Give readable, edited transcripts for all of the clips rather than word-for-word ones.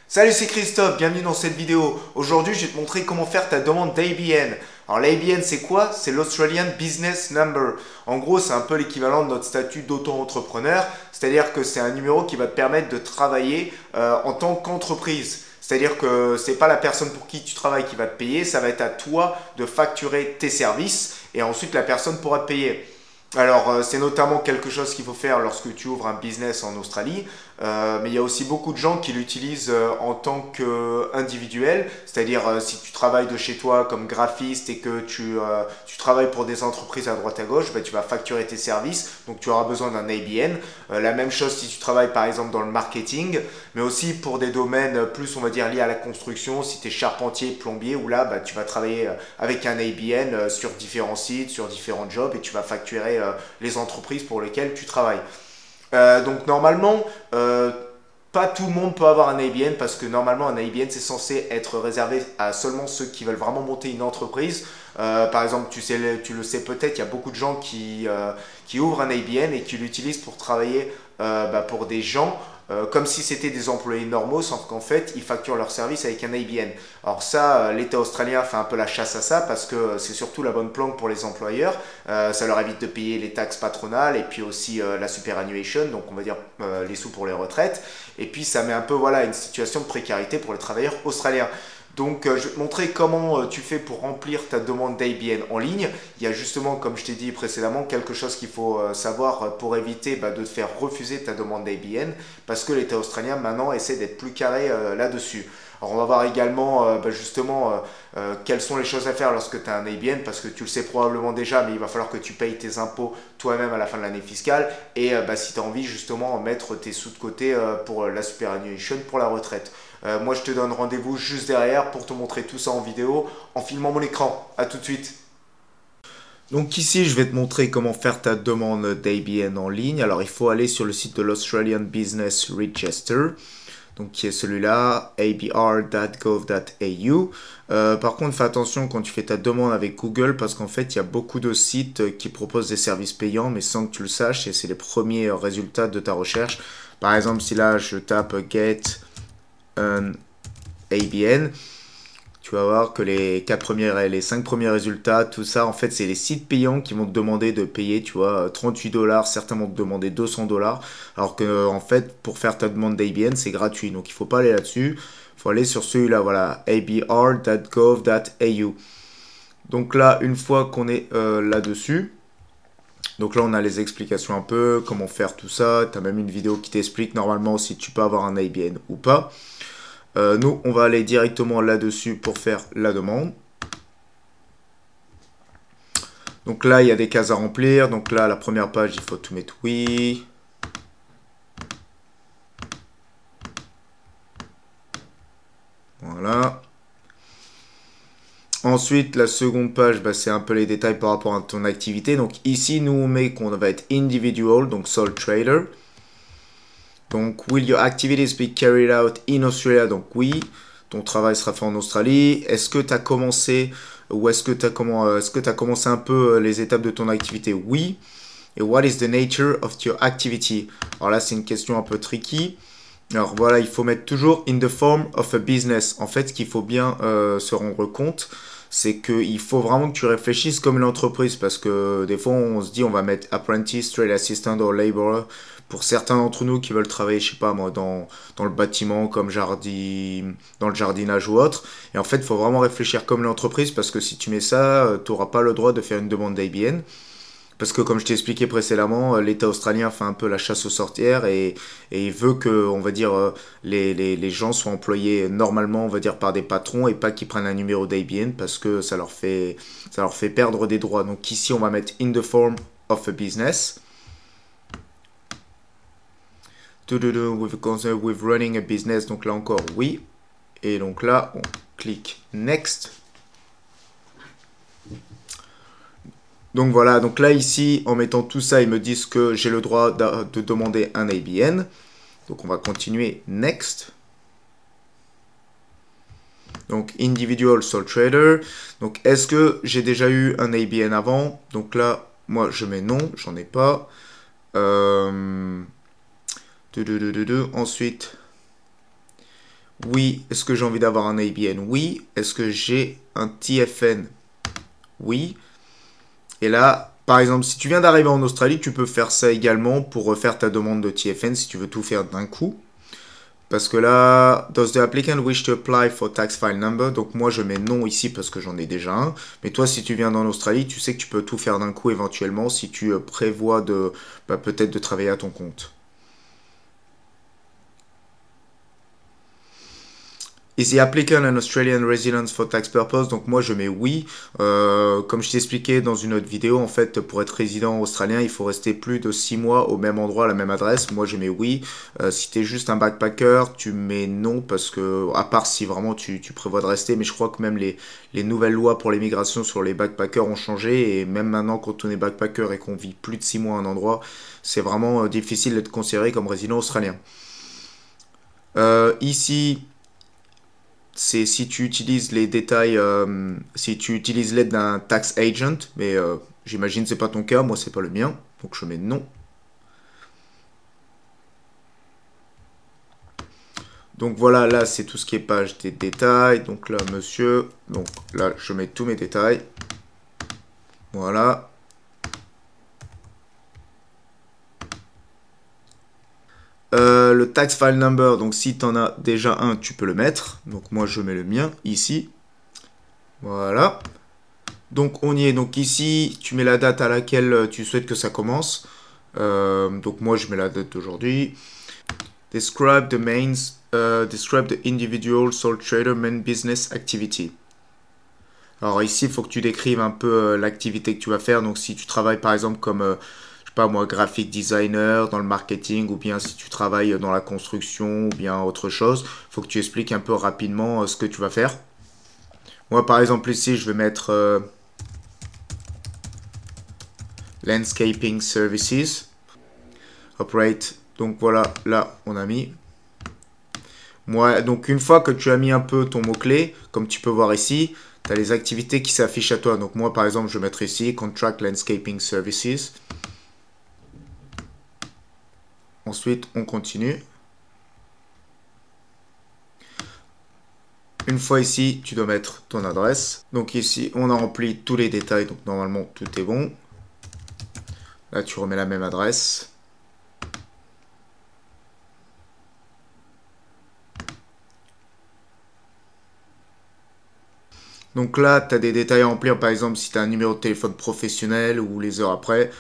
Salut, c'est Christophe, bienvenue dans cette vidéo. Aujourd'hui, je vais te montrer comment faire ta demande d'ABN. Alors l'ABN, c'est quoi? C'est l'Australian Business Number. En gros, c'est un peu l'équivalent de notre statut d'auto-entrepreneur, c'est-à-dire que c'est un numéro qui va te permettre de travailler en tant qu'entreprise. C'est-à-dire que c'est pas la personne pour qui tu travailles qui va te payer, ça va être à toi de facturer tes services et ensuite la personne pourra te payer. Alors, c'est notamment quelque chose qu'il faut faire lorsque tu ouvres un business en Australie, mais il y a aussi beaucoup de gens qui l'utilisent en tant qu'individuel, c'est-à-dire si tu travailles de chez toi comme graphiste et que tu travailles pour des entreprises à droite à gauche, bah, tu vas facturer tes services, donc tu auras besoin d'un ABN. La même chose si tu travailles par exemple dans le marketing, mais aussi pour des domaines plus, on va dire, liés à la construction, si tu es charpentier, plombier, ou là, bah, tu vas travailler avec un ABN sur différents sites, sur différents jobs, et tu vas facturer les entreprises pour lesquelles tu travailles. Donc normalement, pas tout le monde peut avoir un ABN parce que normalement un ABN c'est censé être réservé à seulement ceux qui veulent vraiment monter une entreprise. Par exemple, tu le sais peut-être, il y a beaucoup de gens qui ouvrent un ABN et qui l'utilisent pour travailler bah, pour des gens comme si c'était des employés normaux, sauf qu'en fait, ils facturent leurs services avec un ABN. Alors ça, l'État australien fait un peu la chasse à ça parce que c'est surtout la bonne planque pour les employeurs. Ça leur évite de payer les taxes patronales et puis aussi la superannuation, donc on va dire les sous pour les retraites. Et puis ça met un peu voilà, une situation de précarité pour les travailleurs australiens. Donc, je vais te montrer comment tu fais pour remplir ta demande d'ABN en ligne. Il y a justement, comme je t'ai dit précédemment, quelque chose qu'il faut savoir pour éviter bah, de te faire refuser ta demande d'ABN parce que l'État australien maintenant essaie d'être plus carré là-dessus. Alors, on va voir également bah, justement quelles sont les choses à faire lorsque tu as un ABN parce que tu le sais probablement déjà, mais il va falloir que tu payes tes impôts toi-même à la fin de l'année fiscale et bah, si tu as envie justement mettre tes sous de côté pour la superannuation, pour la retraite. Moi, je te donne rendez-vous juste derrière pour te montrer tout ça en vidéo en filmant mon écran. A tout de suite. Donc ici, je vais te montrer comment faire ta demande d'ABN en ligne. Alors, il faut aller sur le site de l'Australian Business Register, donc qui est celui-là, abr.gov.au. Par contre, fais attention quand tu fais ta demande avec Google parce qu'en fait, il y a beaucoup de sites qui proposent des services payants, mais sans que tu le saches, et c'est les premiers résultats de ta recherche. Par exemple, si là, je tape Get un ABN, tu vas voir que les 5 premiers résultats, tout ça, en fait, c'est les sites payants qui vont te demander de payer, tu vois, 38 dollars, certains vont te demander 200 dollars, alors que, en fait, pour faire ta demande d'ABN, c'est gratuit, donc il faut pas aller là-dessus, il faut aller sur celui-là, voilà, abr.gov.au. Donc là, une fois qu'on est là-dessus, donc là, on a les explications un peu, comment faire tout ça, tu as même une vidéo qui t'explique normalement si tu peux avoir un ABN ou pas. Nous, on va aller directement là-dessus pour faire la demande. Donc là, il y a des cases à remplir. Donc là, la première page, il faut tout mettre oui. Voilà. Ensuite, la seconde page, bah, c'est un peu les détails par rapport à ton activité. Donc ici, nous, on met qu'on va être individual, donc sole trader. Donc, will your activities be carried out in Australia? Donc oui, ton travail sera fait en Australie. Est-ce que tu as commencé ou est-ce que tu as commencé un peu les étapes de ton activité? Oui. Et what is the nature of your activity? Alors là, c'est une question un peu tricky. Alors voilà, il faut mettre toujours in the form of a business. En fait, ce qu'il faut bien se rendre compte, c'est qu'il faut vraiment que tu réfléchisses comme une entreprise parce que des fois, on se dit on va mettre apprentice, trade assistant ou laborer pour certains d'entre nous qui veulent travailler, je sais pas moi, dans le bâtiment, comme dans le jardinage ou autre. Et en fait, il faut vraiment réfléchir comme l'entreprise parce que si tu mets ça, tu n'auras pas le droit de faire une demande d'ABN. Parce que comme je t'ai expliqué précédemment, l'État australien fait un peu la chasse aux sorcières et il veut que, on va dire, les gens soient employés normalement, on va dire, par des patrons et pas qu'ils prennent un numéro d'ABN parce que ça leur fait perdre des droits. Donc ici, on va mettre in the form of a business. With running a business, donc là encore oui. Et donc là, on clique next. Donc voilà, donc là ici, en mettant tout ça, ils me disent que j'ai le droit de demander un ABN. Donc on va continuer next. Donc individual sole trader. Donc est-ce que j'ai déjà eu un ABN avant? Donc là, moi je mets non, j'en ai pas. Ensuite, Oui. Est-ce que j'ai envie d'avoir un ABN? Oui. Est-ce que j'ai un TFN? Oui. Et là, par exemple, si tu viens d'arriver en Australie, tu peux faire ça également pour refaire ta demande de TFN si tu veux tout faire d'un coup. Parce que là, does the applicant wish to apply for tax file number? Donc moi je mets non ici parce que j'en ai déjà un. Mais toi si tu viens dans l'Australie, tu sais que tu peux tout faire d'un coup éventuellement si tu prévois de peut-être de travailler à ton compte. Is the applicant an Australian resident for tax purpose? Donc moi je mets oui. Comme je t'expliquais dans une autre vidéo, en fait pour être résident australien, il faut rester plus de 6 mois au même endroit, à la même adresse. Moi je mets oui. Si tu es juste un backpacker, tu mets non parce que, à part si vraiment tu prévois de rester, mais je crois que même les nouvelles lois pour l'immigration sur les backpackers ont changé et même maintenant quand on est backpacker et qu'on vit plus de 6 mois à un endroit, c'est vraiment difficile d'être considéré comme résident australien. Ici, c'est si tu utilises les détails, si tu utilises l'aide d'un tax agent, mais j'imagine que c'est pas ton cas, moi c'est pas le mien, donc je mets non. Donc voilà, là c'est tout ce qui est page des détails, donc là monsieur, donc là je mets tous mes détails, voilà. Le tax file number, donc si tu en as déjà un, tu peux le mettre, donc moi je mets le mien ici, voilà. Donc on y est, donc ici tu mets la date à laquelle tu souhaites que ça commence. Donc moi je mets la date d'aujourd'hui. Describe the describe the individual sole trader main business activity. Alors ici il faut que tu décrives un peu l'activité que tu vas faire. Donc si tu travailles par exemple comme, je sais pas moi, graphic designer dans le marketing, ou bien si tu travailles dans la construction ou bien autre chose, il faut que tu expliques un peu rapidement ce que tu vas faire. Moi par exemple ici je vais mettre Landscaping Services. Operate. Donc voilà, là, on a mis. Moi, donc une fois que tu as mis un peu ton mot-clé, comme tu peux voir ici, tu as les activités qui s'affichent à toi. Donc moi, par exemple, je vais mettre ici Contract Landscaping Services. Ensuite, on continue. Une fois ici, tu dois mettre ton adresse. Donc ici, on a rempli tous les détails. Donc normalement, tout est bon. Là, tu remets la même adresse. Donc là, tu as des détails à remplir, par exemple, si tu as un numéro de téléphone professionnel ou les heures après.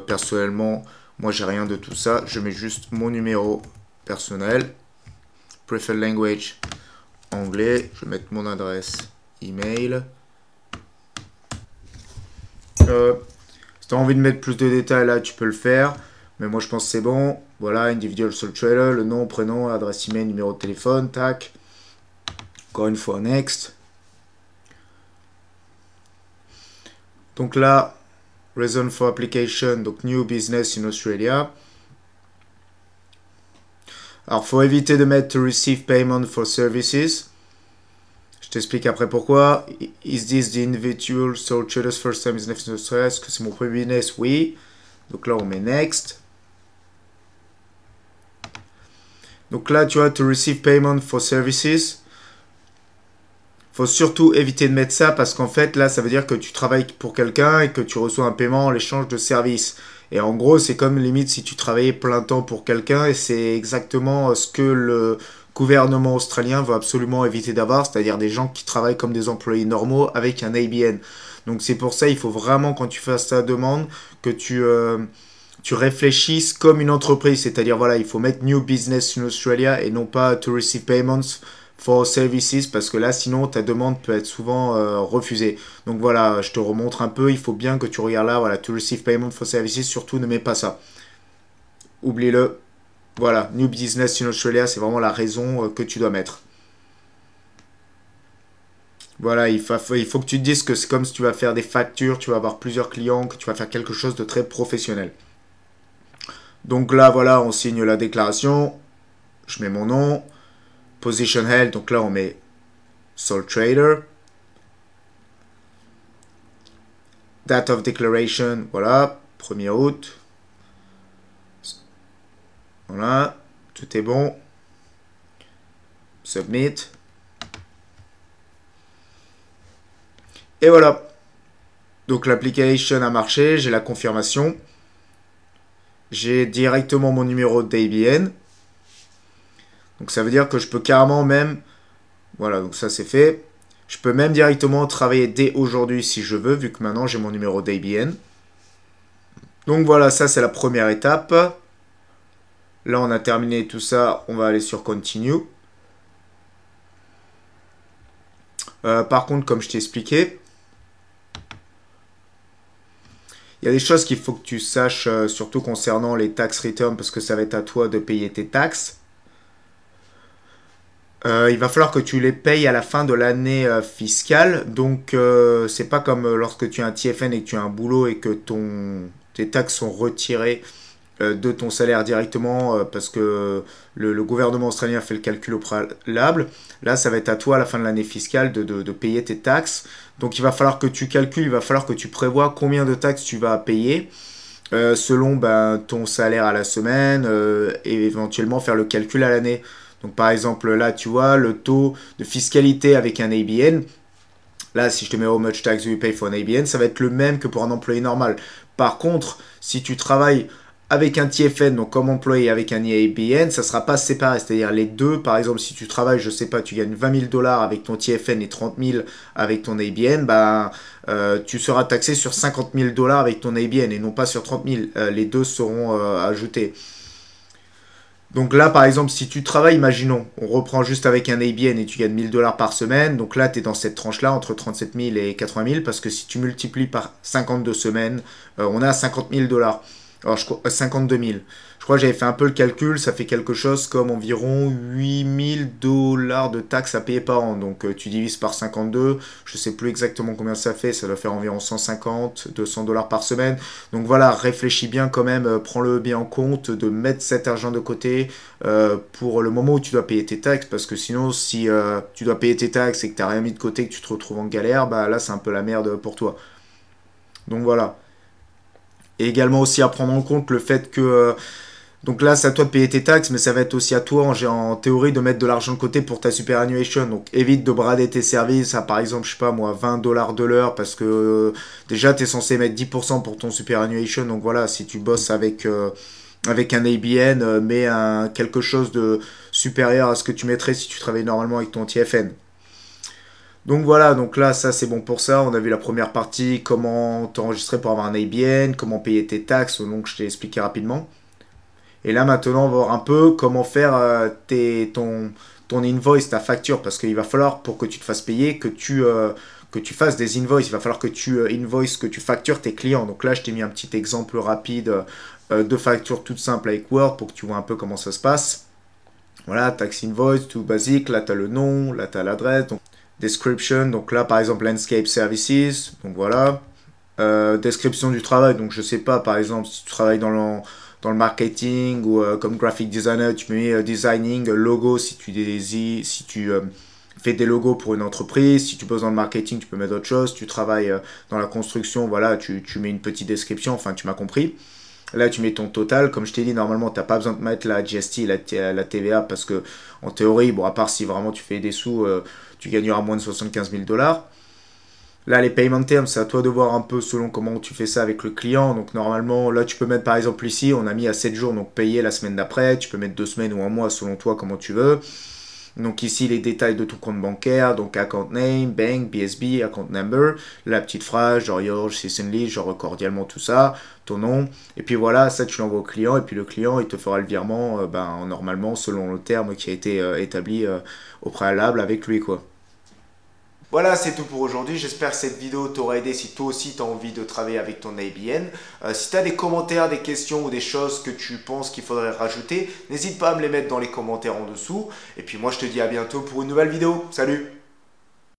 Personnellement, moi, j'ai rien de tout ça. Je mets juste mon numéro personnel. Preferred language, anglais. Je vais mettre mon adresse email. Si tu as envie de mettre plus de détails là, tu peux le faire. Mais moi, je pense que c'est bon. Voilà, individual sole trader, le nom, prénom, adresse email, numéro de téléphone, tac. Encore une fois, next. Donc là, reason for application, donc new business in Australia. Alors, faut éviter de mettre to receive payment for services. Je t'explique après pourquoi. Is this the individual sole trader's first time business in Australia? Est-ce que c'est mon premier business? Oui. Donc là, on met next. Donc là, tu vois, to receive payment for services. Faut surtout éviter de mettre ça parce qu'en fait, là, ça veut dire que tu travailles pour quelqu'un et que tu reçois un paiement en échange de services. Et en gros, c'est comme limite si tu travaillais plein temps pour quelqu'un et c'est exactement ce que le gouvernement australien veut absolument éviter d'avoir, c'est-à-dire des gens qui travaillent comme des employés normaux avec un ABN. Donc c'est pour ça, il faut vraiment, quand tu fasses ta demande, que tu réfléchisses comme une entreprise. C'est-à-dire, voilà, il faut mettre New Business in Australia et non pas To Receive Payments for Services, parce que là, sinon, ta demande peut être souvent refusée. Donc voilà, je te remontre un peu. Il faut bien que tu regardes là, voilà, To Receive Payment for Services. Surtout, ne mets pas ça. Oublie-le. Voilà, New Business in Australia, c'est vraiment la raison que tu dois mettre. Voilà, il faut que tu te dises que c'est comme si tu vas faire des factures, tu vas avoir plusieurs clients, que tu vas faire quelque chose de très professionnel. Donc là, voilà, on signe la déclaration. Je mets mon nom. Position held, donc là, on met sole trader. Date of declaration, voilà, 1er août. Voilà, tout est bon. Submit. Et voilà. Donc l'application a marché, j'ai la confirmation. J'ai directement mon numéro d'ABN. Donc ça veut dire que je peux carrément même... Voilà, donc ça c'est fait. Je peux même directement travailler dès aujourd'hui si je veux, vu que maintenant j'ai mon numéro d'ABN. Donc voilà, ça c'est la première étape. Là on a terminé tout ça, on va aller sur Continue. Par contre, comme je t'ai expliqué, il y a des choses qu'il faut que tu saches, surtout concernant les tax returns, parce que ça va être à toi de payer tes taxes. Il va falloir que tu les payes à la fin de l'année fiscale. Donc, c'est pas comme lorsque tu as un TFN et que tu as un boulot et que tes taxes sont retirées de ton salaire directement parce que le gouvernement australien fait le calcul au préalable. Là, ça va être à toi à la fin de l'année fiscale de payer tes taxes. Donc, il va falloir que tu calcules, il va falloir que tu prévois combien de taxes tu vas payer selon ton salaire à la semaine et éventuellement faire le calcul à l'année. Donc par exemple là tu vois le taux de fiscalité avec un ABN. Là si je te mets how much tax do you pay for an ABN, ça va être le même que pour un employé normal. Par contre si tu travailles avec un TFN, donc comme employé avec un ABN, ça ne sera pas séparé. C'est-à-dire les deux, par exemple si tu travailles, je sais pas, tu gagnes 20 000 $ avec ton TFN et 30 000 avec ton ABN, tu seras taxé sur 50 000 $ avec ton ABN et non pas sur 30 000. Les deux seront ajoutés. Donc là, par exemple, si tu travailles, imaginons, on reprend juste avec un ABN et tu gagnes 1000 $ par semaine. Donc là, tu es dans cette tranche-là, entre 37 000 et 80 000, parce que si tu multiplies par 52 semaines, on est à 50 000 $. Alors, 52 000. Je crois que j'avais fait un peu le calcul, ça fait quelque chose comme environ 8 000 $ de taxes à payer par an. Donc tu divises par 52, je ne sais plus exactement combien ça fait, ça doit faire environ 150, 200 $ par semaine. Donc voilà, réfléchis bien quand même, prends-le bien en compte de mettre cet argent de côté pour le moment où tu dois payer tes taxes, parce que sinon si tu dois payer tes taxes et que tu n'as rien mis de côté, que tu te retrouves en galère, là c'est un peu la merde pour toi. Donc voilà. Et également aussi à prendre en compte le fait que... donc là, c'est à toi de payer tes taxes, mais ça va être aussi à toi, en théorie, de mettre de l'argent de côté pour ta superannuation. Donc évite de brader tes services à, par exemple, je sais pas moi, 20 $ de l'heure, parce que déjà, tu es censé mettre 10% pour ton superannuation. Donc voilà, si tu bosses avec un ABN, mets quelque chose de supérieur à ce que tu mettrais si tu travailles normalement avec ton TFN. Donc voilà, donc là, ça c'est bon pour ça. On a vu la première partie, comment t'enregistrer pour avoir un ABN, comment payer tes taxes, donc je t'ai expliqué rapidement. Et là maintenant, on va voir un peu comment faire ton invoice, ta facture, parce qu'il va falloir, pour que tu te fasses payer, que tu fasses des invoices. Il va falloir que tu invoices, que tu factures tes clients. Donc là, je t'ai mis un petit exemple rapide de facture toute simple avec Word pour que tu vois un peu comment ça se passe. Voilà, tax invoice, tout basique. Là, tu as le nom, là, tu as l'adresse. Donc, description, donc là, par exemple, landscape services. Donc voilà. Description du travail. Donc je sais pas, par exemple, si tu travailles dans le marketing ou comme graphic designer, tu mets designing, logo si tu fais des logos pour une entreprise. Si tu bosses dans le marketing, tu peux mettre autre chose. Tu travailles dans la construction, voilà, tu mets une petite description, enfin tu m'as compris. Là, tu mets ton total. Comme je t'ai dit, normalement, tu n'as pas besoin de mettre la GST, la TVA, parce que en théorie, bon, à part si vraiment tu fais des sous, tu gagneras moins de 75 000 $. Là, les payment terms, c'est à toi de voir un peu selon comment tu fais ça avec le client. Donc, normalement, là, tu peux mettre, par exemple, ici, on a mis à 7 jours, donc payer la semaine d'après. Tu peux mettre 2 semaines ou un mois, selon toi, comment tu veux. Donc, ici, les détails de ton compte bancaire. Donc, account name, bank, BSB, account number. La petite phrase, genre, yours, sincerely, genre, cordialement, tout ça. Ton nom. Et puis, voilà, ça, tu l'envoies au client. Et puis, le client, il te fera le virement, normalement, selon le terme qui a été établi au préalable avec lui, quoi. Voilà, c'est tout pour aujourd'hui. J'espère que cette vidéo t'aura aidé si toi aussi tu as envie de travailler avec ton ABN. Si tu as des commentaires, des questions ou des choses que tu penses qu'il faudrait rajouter, n'hésite pas à me les mettre dans les commentaires en dessous. Et puis moi, je te dis à bientôt pour une nouvelle vidéo. Salut!